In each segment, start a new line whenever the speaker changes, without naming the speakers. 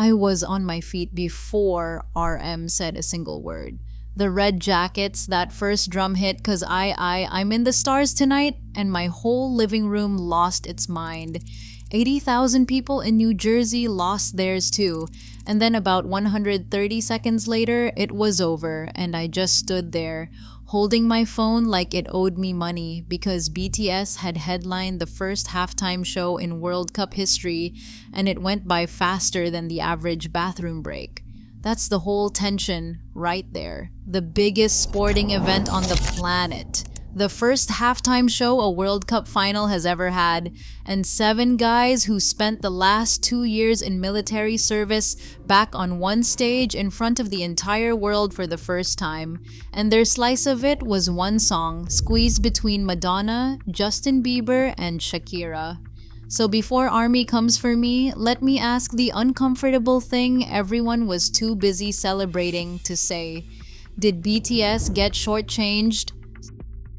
I was on my feet before RM said a single word. The red jackets, that first drum hit, cause I'm in the stars tonight, and my whole living room lost its mind. 80,000 people in New Jersey lost theirs too. And then about 130 seconds later, it was over, and I just stood there, holding my phone like it owed me money because BTS had headlined the first halftime show in World Cup history, and it went by faster than the average bathroom break. That's the whole tension right there. The biggest sporting event on the planet. The first halftime show a World Cup final has ever had, and 7 guys who spent the last 2 years in military service back on one stage in front of the entire world for the first time. And their slice of it was one song, squeezed between Madonna, Justin Bieber, and Shakira. So before Army comes for me, let me ask the uncomfortable thing everyone was too busy celebrating to say. Did BTS get shortchanged?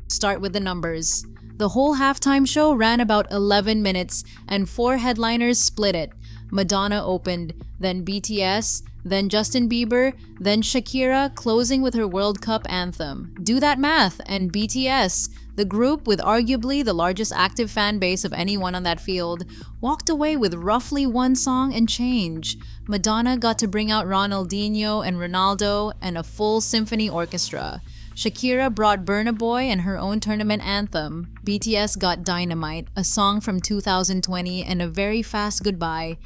Start with the numbers. The whole halftime show ran about 11 minutes, and 4 headliners split it. Madonna opened, then BTS, then Justin Bieber, then Shakira, closing with her World Cup anthem. Do that math, and BTS, the group with arguably the largest active fan base of anyone on that field, walked away with roughly 1 song and change. Madonna got to bring out Ronaldinho and Ronaldo and a full symphony orchestra. Shakira brought Burna Boy and her own tournament anthem. BTS got Dynamite, a song from 2020, and a very fast goodbye.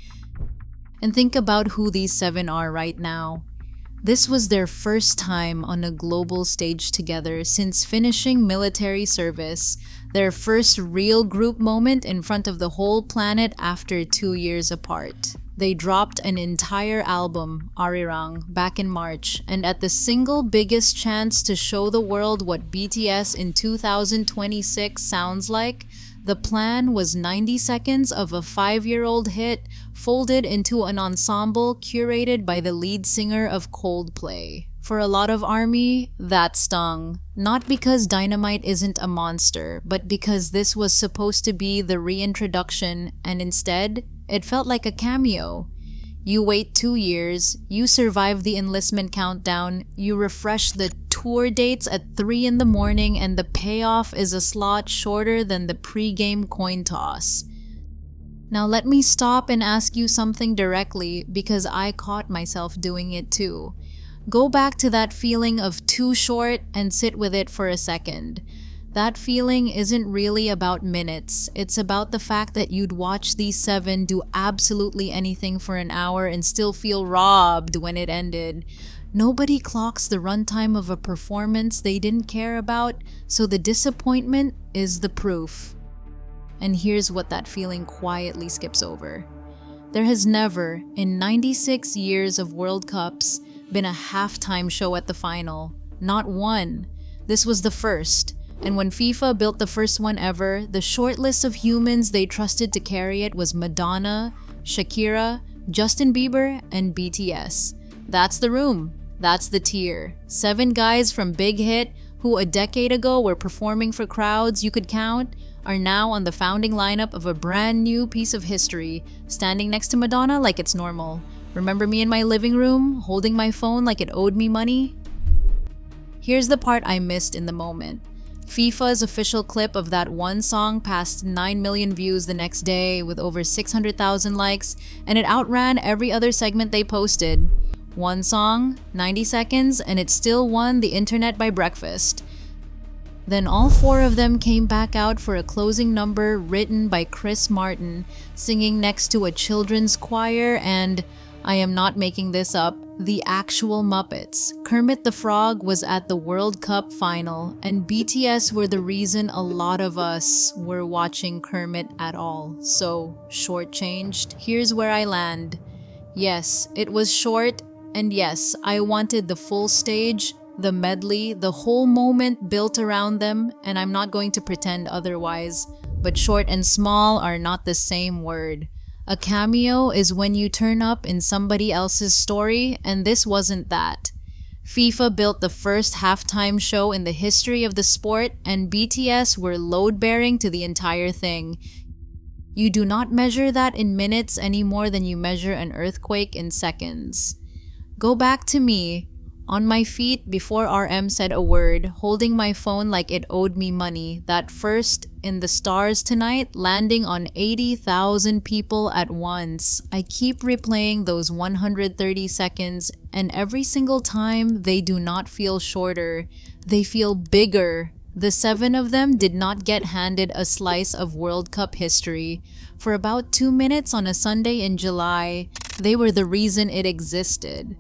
And think about who these 7 are right now. This was their first time on a global stage together since finishing military service, their first real group moment in front of the whole planet after 2 years apart. They dropped an entire album, Arirang, back in March, and at the single biggest chance to show the world what BTS in 2026 sounds like, the plan was 90 seconds of a 5-year-old hit folded into an ensemble curated by the lead singer of Coldplay. For a lot of ARMY, that stung. Not because Dynamite isn't a monster, but because this was supposed to be the reintroduction, and instead, it felt like a cameo. You wait 2 years, you survive the enlistment countdown, you refresh the tour dates at 3 in the morning, and the payoff is a slot shorter than the pre-game coin toss. Now let me stop and ask you something directly because I caught myself doing it too. Go back to that feeling of too short and sit with it for a second. That feeling isn't really about minutes. It's about the fact that you'd watch these 7 do absolutely anything for an hour and still feel robbed when it ended. Nobody clocks the runtime of a performance they didn't care about, so the disappointment is the proof. And here's what that feeling quietly skips over. There has never, in 96 years of World Cups, been a halftime show at the final. Not one. This was the first. And when FIFA built the first one ever, the short list of humans they trusted to carry it was Madonna, Shakira, Justin Bieber, and BTS. That's the room. That's the tier. 7 guys from Big Hit who a decade ago were performing for crowds you could count are now on the founding lineup of a brand new piece of history, standing next to Madonna like it's normal. Remember me in my living room, holding my phone like it owed me money? Here's the part I missed in the moment. FIFA's official clip of that one song passed 9 million views the next day with over 600,000 likes, and it outran every other segment they posted. One song, 90 seconds, and it still won the internet by breakfast. Then all 4 of them came back out for a closing number written by Chris Martin, singing next to a children's choir and, I am not making this up, the actual Muppets. Kermit the Frog was at the World Cup Final, and BTS were the reason a lot of us were watching Kermit at all. So, shortchanged? Here's where I land. Yes, it was short, and yes, I wanted the full stage, the medley, the whole moment built around them, and I'm not going to pretend otherwise. But short and small are not the same word. A cameo is when you turn up in somebody else's story, and this wasn't that. FIFA built the first halftime show in the history of the sport, and BTS were load-bearing to the entire thing. You do not measure that in minutes any more than you measure an earthquake in seconds. Go back to me, on my feet before RM said a word, holding my phone like it owed me money, that first in the stars tonight, landing on 80,000 people at once. I keep replaying those 130 seconds, and every single time they do not feel shorter, they feel bigger. The 7 of them did not get handed a slice of World Cup history. For about 2 minutes on a Sunday in July, they were the reason it existed.